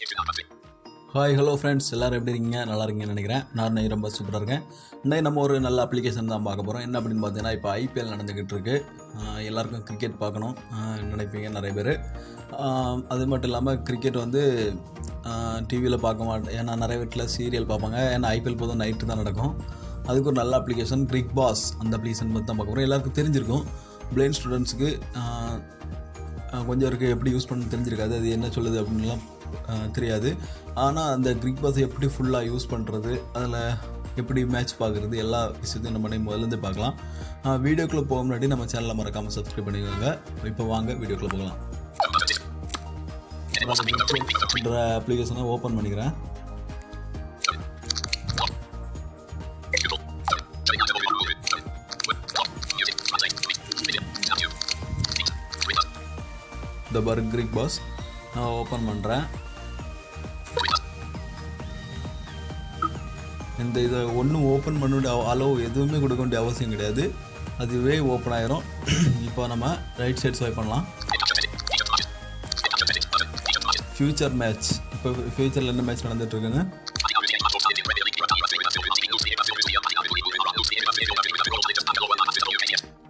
Hi hello friends, எல்லோரும் எப்படி இருக்கீங்க? நல்லா இருக்கீங்கன்னு நினைக்கிறேன். நான் ரொம்ப சூப்பராக இருக்கேன். இன்னைக்கு நம்ம ஒரு நல்ல அப்ளிகேஷன் தான் பார்க்க போகிறோம். என்ன அப்படின்னு பார்த்தீங்கன்னா, இப்போ ஐபிஎல் நடந்துக்கிட்டு இருக்கு. எல்லாருக்கும் கிரிக்கெட் பார்க்கணும் நினைப்பீங்க நிறைய பேர். அது மட்டும் இல்லாமல் கிரிக்கெட் வந்து டிவியில் பார்க்க மாட்டேன், ஏன்னா நிறைய வீட்டில் சீரியல் பார்ப்பாங்க. ஏன்னா ஐபிஎல் போதும் நைட்டு தான் நடக்கும். அதுக்கு ஒரு நல்ல அப்ளிகேஷன் Cricbuzz, அந்த அப்ளிகேஷன் பற்றி தான் பார்க்க போகிறோம். எல்லாருக்கும் தெரிஞ்சிருக்கும். பிளைண்ட் ஸ்டூடெண்ட்ஸுக்கு கொஞ்சம் இருக்குது, எப்படி யூஸ் பண்ண தெரிஞ்சிருக்காது, அது என்ன சொல்லுது அப்படின்லாம் தெரியாது. ஆனால் அந்த Cricbuzz எப்படி ஃபுல்லாக யூஸ் பண்ணுறது, அதில் எப்படி மேட்ச் பார்க்குறது, எல்லா விஷயத்தையும் நம்ம முதல்லேருந்து பார்க்கலாம். வீடியோக்குள்ளே போக முன்னாடி நம்ம சேனலை மறக்காமல் சப்ஸ்கிரைப் பண்ணிக்கோங்க. இப்போ வாங்க வீடியோக்குள்ளே போகலாம். அப்ளிகேஷனை ஓப்பன் பண்ணிக்கிறேன். இந்த பாரு Cricbuzz நான் ஓப்பன் பண்ணுறேன். இந்த இதை ஒன்றும் ஓப்பன் பண்ண வேண்டிய அளவு எதுவுமே கொடுக்க வேண்டிய அவசியம் கிடையாது, அதுவே ஓப்பன் ஆயிரும். இப்போ நம்ம ரைட் சைட் ஸ்வைப் பண்ணலாம். ஃபியூச்சர் மேட்ச், இப்போ ஃபியூச்சரில் என்ன மேட்ச் நடந்துகிட்ருக்குங்க.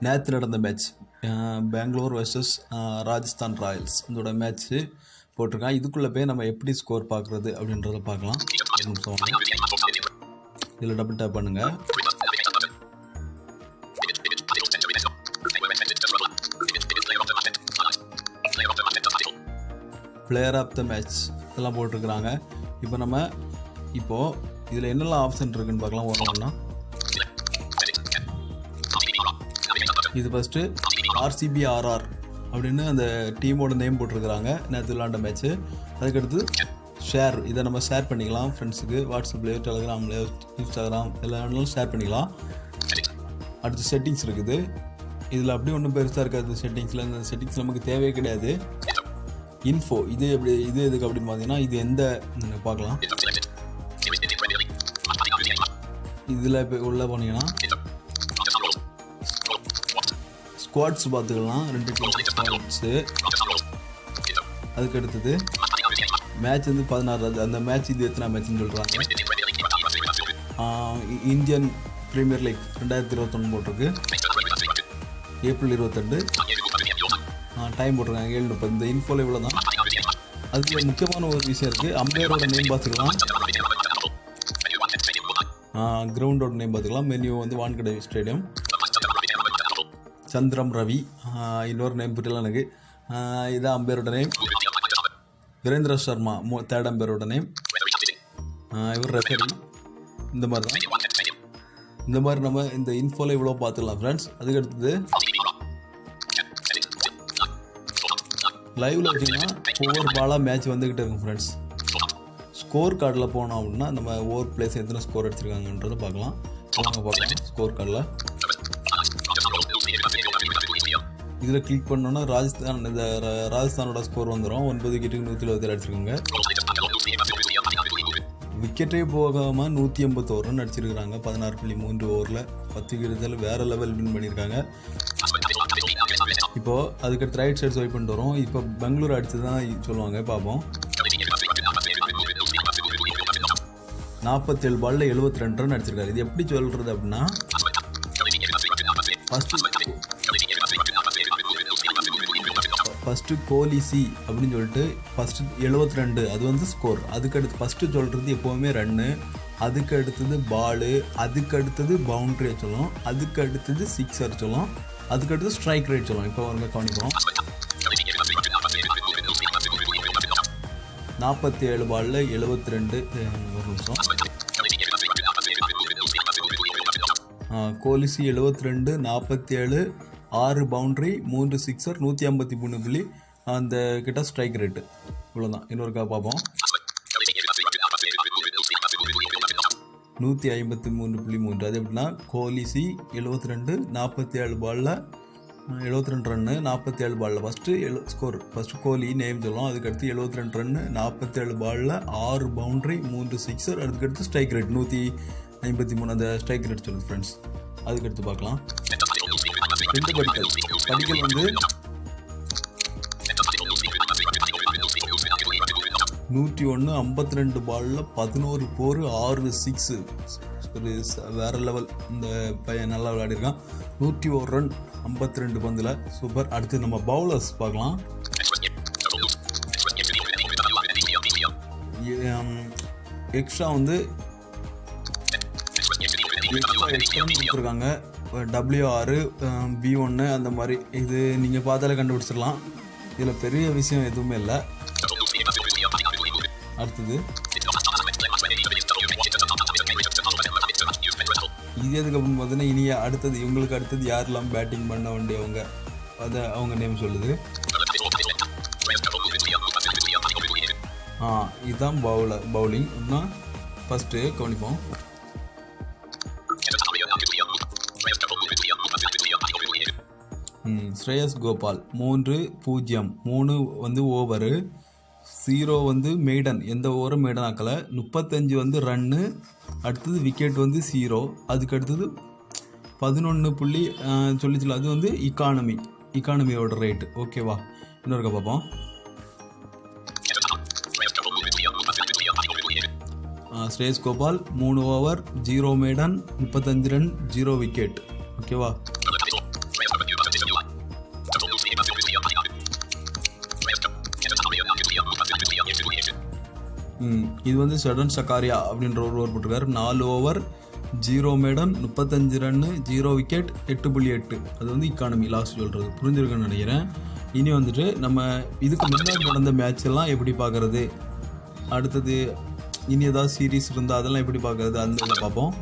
நேற்று நடந்த match Bangalore versus Rajasthan Royals, இதோட மேட்ச்சு போட்டிருக்கான். இதுக்குள்ளே போய் நம்ம எப்படி ஸ்கோர் பார்க்குறது அப்படின்றத பார்க்கலாம். இதில் டபுள் டேப் பண்ணுங்கள். பிளேயர் ஆஃப் த மேட்ச் இதெல்லாம் போட்டிருக்கிறாங்க. இப்போது இதில் என்னெல்லாம் ஆப்ஷன் இருக்குதுன்னு பார்க்கலாம். ஒன்றா இது ஃபஸ்ட்டு RCBRR அப்படின்னு அந்த டீமோட நேம் போட்டிருக்கிறாங்க, நேற்று விளாண்ட மேட்ச்சு. அதுக்கடுத்து ஷேர், இதை நம்ம ஷேர் பண்ணிக்கலாம் ஃப்ரெண்ட்ஸுக்கு, வாட்ஸ்அப்லேயோ டெலிகிராம்லேயோ இன்ஸ்டாகிராம் எல்லாரும் ஷேர் பண்ணிக்கலாம். அடுத்து செட்டிங்ஸ் இருக்குது. இதில் அப்படி ஒன்றும் பெருசாக இருக்காது செட்டிங்ஸில். இந்த செட்டிங்ஸ் நமக்கு தேவையே கிடையாது. இன்ஃபோ, இது எதுக்கு அப்படின்னு பார்த்தீங்கன்னா, இது எந்த பார்க்கலாம். இதில் இப்போ உள்ளே போனீங்கன்னா ஸ்குவாட்ஸ் பார்த்துக்கலாம், 2 டீம் ஸ்குவாட்ஸு. அதுக்கு அடுத்தது மேட்ச் வந்து 16, அந்த மேட்ச் இது எத்தனை மேட்ச்னு சொல்கிறாங்க. இந்தியன் ப்ரீமியர் லீக் 2021 போட்டிருக்கு, ஏப்ரல் 22. டைம் போட்டிருக்காங்க 7:30. இந்த இன்ஃபோவில் இவ்வளோ தான். அதுக்கு முக்கியமான ஒரு விஷயம் இருக்குது, அம்பையரோட நேம் பார்த்துக்கலாம், கிரவுண்டோட நேம் பார்த்துக்கலாம். மெனியூ வந்து வான்கடை ஸ்டேடியம், சந்திரம் ரவி, இன்னொரு நேம் புரியல எனக்கு. இதான் அம்பையரோட நேம். வீரேந்திர சர்மா 3rd அம்பையரோட நேம். இவர் ரெஃபரி. இந்த மாதிரி தான். இந்த மாதிரி நம்ம இந்த இன்ஃபோவில் இவ்வளோ பார்த்துக்கலாம் ஃப்ரெண்ட்ஸ். அதுக்கடுத்தது லைவில் வச்சிங்கன்னா ஒவ்வொரு பாலாக மேட்ச் வந்துக்கிட்டே இருக்கும் ஃப்ரெண்ட்ஸ். ஸ்கோர் கார்டில் போனோம் அப்படின்னா நம்ம ஒவ்வொரு பிளேஸ் எத்தனை ஸ்கோர் அடிச்சிருக்காங்கன்றதை பார்க்கலாம். பார்க்கலாம் ஸ்கோர் கார்டில். இதில் கிளிக் பண்ணோன்னா ராஜஸ்தானோட ஸ்கோர் வந்துடும். 9 விக்கெட்டுக்கு 127 அடிச்சிருக்காங்க. விக்கெட்டே போகாமல் 181 ரன் அடிச்சிருக்கிறாங்க 16.3 ஓவரில். 10 விக்கெட்டுகள் வேறு லெவல் வின் பண்ணியிருக்காங்க. இப்போது அதுக்கடுத்து ரைட் சைடு ஸ்வைப் பண்ணிட்டு வரோம். இப்போ பெங்களூர் அடித்து தான் சொல்லுவாங்க, பார்ப்போம். 47 பாலில் 72 ரன் அடிச்சிருக்காரு. இது எப்படி சொல்கிறது அப்படின்னா, ஃபஸ்ட்டு கோலி சி அப்படின்னு சொல்லிட்டு ஃபஸ்ட்டு 72, அது வந்து ஸ்கோர். அதுக்கடுத்து ஃபஸ்ட்டு சொல்கிறது எப்போவுமே ரன்னு, அதுக்கு அடுத்தது பாலு, அதுக்கு அடுத்தது பவுண்ட்ரி சொல்லும், அதுக்கு அடுத்தது சிக்ஸர் சொல்லும், அதுக்கு அடுத்து ஸ்ட்ரைக் ரேட் சொல்லும். இப்போ அவங்க கவனிப்போம். 47 பாலில் 72. ஒரு நிமிஷம். கோலி சி 72, 47, 6 பவுண்ட்ரி, 3 சிக்ஸர், 153 அந்த கிட்ட ஸ்ட்ரைக் ரேட்டு. இவ்வளோதான். இன்னொருக்கா பார்ப்போம். 153.3. அது எப்படின்னா, கோலி சி 72, 47 பாலில் 72 ரன்னு, 47 பாலில் ஃபஸ்ட்டு ஸ்கோர். ஃபஸ்ட்டு கோலி நேம் சொல்லும், அதுக்கடுத்து 72 ரன்னு, 47 பாலில் 6 பவுண்ட்ரி, 3 சிக்ஸர், அதுக்கடுத்து ஸ்ட்ரைக் ரேட் 153 அந்த ஸ்ட்ரைக் ரேட் சொல்லுது ஃப்ரெண்ட்ஸ். அதுக்கடுத்து பார்க்கலாம். 2 படிக்கல் வந்து 101 52 பாலில் 11 4 6 6 ஒரு வேறு லெவல். இந்த பையன் நல்லா விளையாடிருக்கான். 101 ரன் 52 பந்தில், சூப்பர். அடுத்து நம்ம பவுலர்ஸ் பார்க்கலாம். எக்ஸ்ட்ரா வந்து கொடுத்துருக்காங்க. W6 B1 அந்த மாதிரி. இது நீங்கள் பார்த்தாலே கண்டுபிடிச்சிடலாம். இதில் பெரிய விஷயம் எதுவுமே இல்லை. அடுத்தது இது எதுக்கு அப்படின்னு பார்த்தீங்கன்னா, இனி அடுத்தது இவங்களுக்கு அடுத்தது யாரெல்லாம் பேட்டிங் பண்ண வேண்டியவங்க அதை அவங்க நேம் சொல்லுது. இதுதான் பவுலிங். இன்னும் ஃபஸ்ட்டு கவனிப்போம். ஸ்ரேயஸ் கோபால் 3-0, 3 வந்து ஓவரு, 0 வந்து மெய்டன், எந்த ஓவரும் மெய்டன் ஆக்கலை. 35 வந்து ரன்னு. அடுத்தது விக்கெட் வந்து 0. அதுக்கு அடுத்தது 11 புள்ளி சொல்லிச்சுல, அது வந்து இக்கானமியோட ரேட்டு. ஓகேவா? இன்னொருக்க பார்ப்போம். Shreyas Gopal 3 over, 0 maiden, 35 run, 0 wicket. Okay? இது வந்து சடன் சக்காரியா அப்படின்ற ஒரு ஓவர் போட்டிருக்காரு. 4 ஓவர், 0 மெய்டன், 35 ரன்னு, 0 விக்கெட், 8.8. அது வந்து இக்கானமி லாஸ்ட் சொல்கிறது. புரிஞ்சிருக்குன்னு நினைக்கிறேன். இனி வந்துட்டு நம்ம இதுக்கு முன்னாடி நடந்த மேட்ச் எல்லாம் எப்படி பார்க்குறது, அடுத்தது இனி ஏதாவது சீரீஸ் இருந்தால் அதெல்லாம் எப்படி பார்க்குறது, அந்த இதை பார்ப்போம்.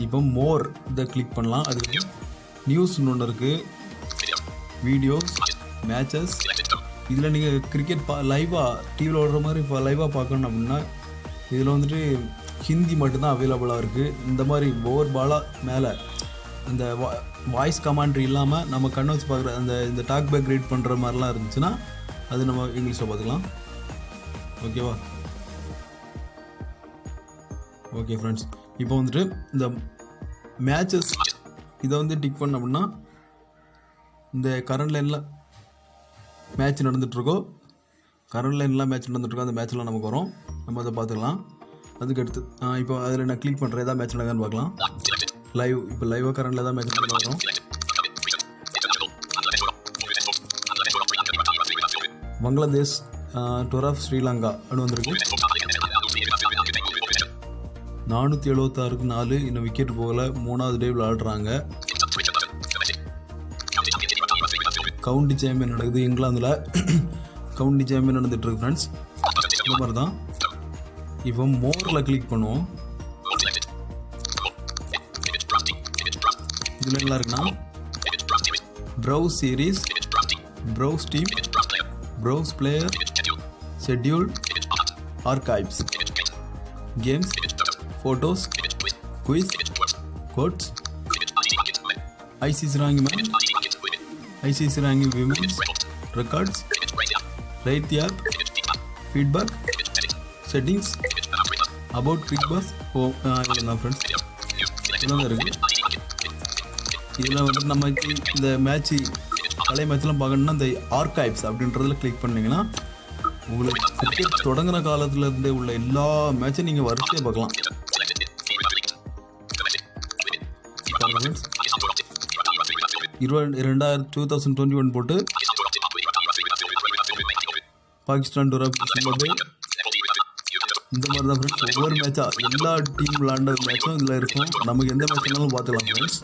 இப்போ மோர் இதை கிளிக் பண்ணலாம். அதுக்கு நியூஸ்னு ஒன்று இருக்குது, வீடியோஸ், மேட்சஸ். இதில் நீங்கள் கிரிக்கெட் லைவாக டிவியில் ஓடுற மாதிரி இப்போ லைவாக பார்க்கணும் அப்படின்னா இதில் வந்துட்டு ஹிந்தி மட்டும்தான் அவைலபிளாக இருக்குது. இந்த மாதிரி ஓவர் பாலாக மேலே அந்த வாய்ஸ் கமாண்ட்ரி இல்லாமல் நம்ம கண்ணை வச்சு பார்க்குற இந்த டாக் பேக் ரீட் பண்ணுற மாதிரிலாம் இருந்துச்சுன்னா அது நம்ம இங்கிலீஷில் பார்த்துக்கலாம். ஓகேவா? ஓகே ஃப்ரெண்ட்ஸ், இப்போ வந்துட்டு இந்த மேட்சஸ் இதை வந்து டிக் பண்ண அப்படின்னா இந்த கரண்ட் லைனில் மேட்ச் நடந்துகிட்ருக்கோ, கரண்ட் லைன்லாம் மேட்ச் நடந்துகிட்ருக்கோ, அந்த மேட்ச்லாம் நமக்கு வரும். நம்ம அதை பார்த்துக்கலாம். அதுக்கு அடுத்து இப்போ அதில் நான் கிளிக் பண்ணுறேன், ஏதாவது மேட்ச் நடக்கான்னு பார்க்கலாம். லைவ், இப்போ லைவாக கரண்டில் ஏதாவது மேட்ச் நடக்க வரும். பங்களாதேஷ் டூர் ஆஃப் ஸ்ரீலங்கா அப்படின்னு வந்திருக்கு. 476க்கு 4, இன்னும் விக்கெட் போகலை. 3வது டே விளையாடுறாங்க. கவுண்டி சாம்பியன் நடக்குது இங்கிலாந்தில். கவுண்டி சாம்பியன் நடந்துகிட்ருக்கு ஃப்ரெண்ட்ஸ். இந்த மாதிரி தான். இப்போ மோரில் கிளிக் பண்ணுவோம். இதில் என்ன இருக்குன்னா browse series, browse team, browse player, schedule, archives, games, photos, quiz, quotes, ICC ranking men, ICC ranking women's records, rate the app, feedback, settings, about crickbuzz. இவ்வளோ ஃப்ரெண்ட்ஸ், இதெல்லாம் இருக்குது. இதில் வந்துட்டு நம்ம இந்த மேட்ச்சு பழைய மேட்ச்லாம் பார்க்கணுன்னா இந்த ஆர்கைவ்ஸ் அப்படின்றதில் கிளிக் பண்ணிங்கன்னா உங்களுக்கு கிரிக்கெட் தொடங்கின காலத்துலேருந்தே உள்ள எல்லா மேட்சும் நீங்கள் வரிசையாக பார்க்கலாம். 2021 போட்டு பாகிஸ்தான் டூர் ஆஃப் ஜிம்பாப்வே, இந்த மாதிரி தான் ஃப்ரெண்ட்ஸ். ஒவ்வொரு மேட்சாக எல்லா டீம் விளாண்ட மேட்சும் இதில் இருக்கும். நமக்கு எந்த மேட்ச் வேணாலும் பார்த்துக்கலாம் ஃப்ரெண்ட்ஸ்.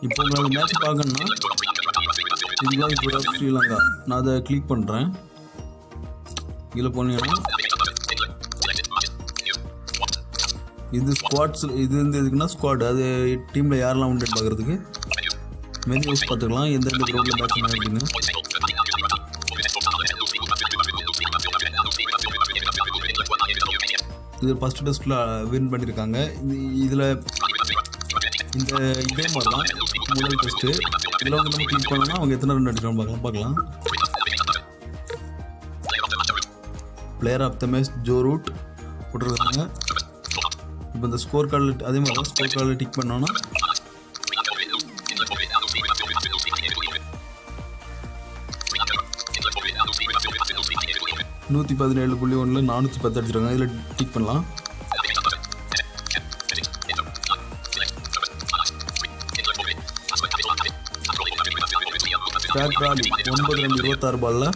இப்போ உங்களுக்கு மேட்ச் பார்க்கணுன்னா இதுதான் டூர் ஆஃப் ஸ்ரீலங்கா. நான் அதை கிளிக் பண்ணுறேன். இதில் போனீங்கன்னா இது ஸ்குவாட்ஸ், இது வந்து எதுக்குன்னா ஸ்குவாட், அது டீமில் யாரெல்லாம் உண்டு பார்க்குறதுக்கு மெனுஸ் பார்த்துக்கலாம். எந்தெந்த கிரௌண்டில் மேட்ச் பண்ண அப்படின்னு. இது ஃபஸ்ட்டு டெஸ்ட்டில் வின் பண்ணியிருக்காங்க. இதில் இந்த இதே மாதிரி தான் முதல் டெஸ்ட்டு. இதில் வந்து நம்ம கிளிக் பண்ணோம்னா அவங்க எத்தனை ரன் அடிக்கிறோம் பார்க்கலாம். Player of the match Joe Root போட்டிருக்காங்க. இப்போ இந்த ஸ்கோர் கார்டில் அதே மாதிரி தான் ஸ்கோர் கார்டில் டிக் பண்ணோன்னா 117.1 410 அடிச்சிருக்காங்க. இதில் டிக் பண்ணலாம். ஸ்டாக் ராலி 9 ரன் 26 பாலில்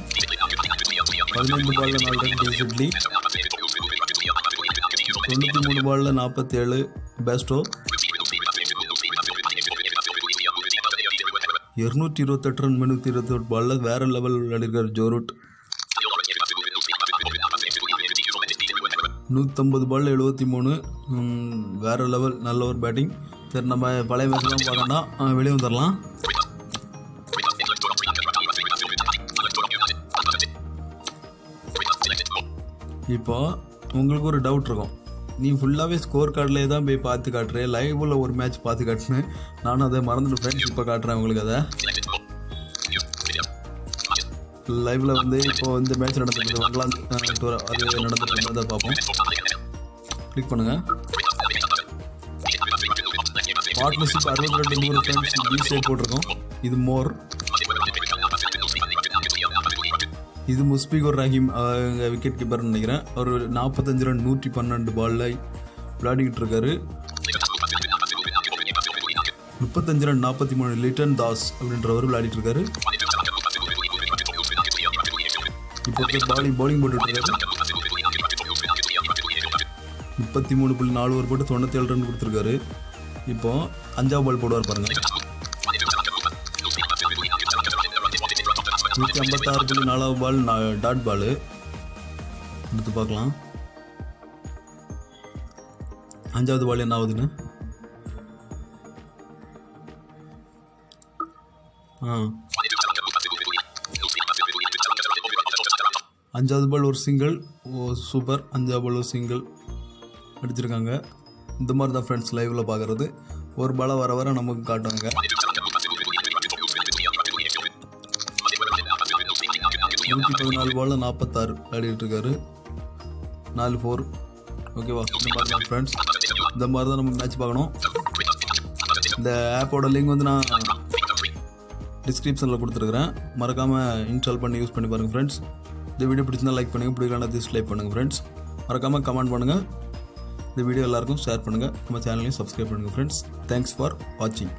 15 பாலில் 4 ரன் டீசெட்லி 93 பாலில் 47 பேஸ்டோ 228 ரன் 328 பாலில் வேற லெவல் விளையாடிருக்கார் ஜோரூட் 150 பாலில் 73 வேற லெவல் நல்ல ஒரு பேட்டிங். சரி, நம்ம பழைய மேட்ச்லாம் பார்த்தோம்னா வெளியே வந்துடலாம். இப்போ உங்களுக்கு ஒரு டவுட் இருக்கும், நீ ஃபுல்லாகவே ஸ்கோர் கார்டிலே தான் போய் பார்த்து காட்டுறேன், லைவில் ஒரு மேட்ச் பார்த்து காட்டுனேன். நானும் அதை மறந்துட்டு ஃப்ரெண்ட்ஸ் இப்போ காட்டுறேன் உங்களுக்கு. அதை லைவில் வந்து இப்போ இந்த மேட்ச் நடந்துருக்குது, இங்கிலாந்து டூர் அது நடந்துருக்கு, அதை பார்ப்போம். கிளிக் பண்ணுங்கள். பார்ட்னர்ஷிப் 62 100 ஃப்ரெண்ட்ஸ் பி சைட் போட்டிருக்கோம். இது மோர், இது முஸ்பிகோர் ரஹீம் விக்கெட் கீப்பர்னு நினைக்கிறேன். அவர் 45 ரன் 112 பாலில் விளையாடிக்கிட்டு இருக்காரு. 35 ரன் 43 லிட்டன் தாஸ் அப்படின்றவர் விளையாடிட்டு இருக்காரு. இப்போ பவுலிங் போட்டுட்டு இருக்காரு. 33.4 ஓவர் போட்டு 97 ரன் கொடுத்துருக்காரு. இப்போ 5ஆவது பால் போடுவார் பாருங்க. 156.4 பால் டாட் பால் எடுத்து பார்க்கலாம். 5ஆவது பால் என்ன ஆகுதுன்னு. 5ஆவது பால் ஒரு சிங்கிள். சூப்பர், 5ஆவது பால் ஒரு சிங்கிள் அடிச்சிருக்காங்க. இந்த மாதிரி தான் ஃப்ரெண்ட்ஸ் லைவில் பார்க்குறது. ஒரு பாலை வர வர நமக்கு காட்டுவாங்க. 114 பாலில் 46 விளையாடிட்டு இருக்காரு. 4 4. ஓகேவா? இந்த மாதிரி தான் ஃப்ரெண்ட்ஸ், இந்த மாதிரி தான் நம்ம மேட்ச் பார்க்கணும். இந்த ஆப்போட லிங்க் வந்து நான் டிஸ்கிரிப்ஷனில் கொடுத்துருக்குறேன், மறக்காமல் இன்ஸ்டால் பண்ணி யூஸ் பண்ணி பாருங்கள் ஃப்ரெண்ட்ஸ். இந்த வீடியோ பிடிச்சிருந்தா லைக் பண்ணுங்கள், பிடிக்கலாம் டிஸ்லைக் பண்ணுங்கள் ஃப்ரெண்ட்ஸ். மறக்காமல் கமெண்ட் பண்ணுங்கள். இந்த வீடியோ எல்லாருக்கும் ஷேர் பண்ணுங்கள். நம்ம சேனலையும் சப்ஸ்கிரைப் பண்ணுங்கள் ஃப்ரெண்ட்ஸ். தேங்க்ஸ் ஃபார் வாட்சிங்.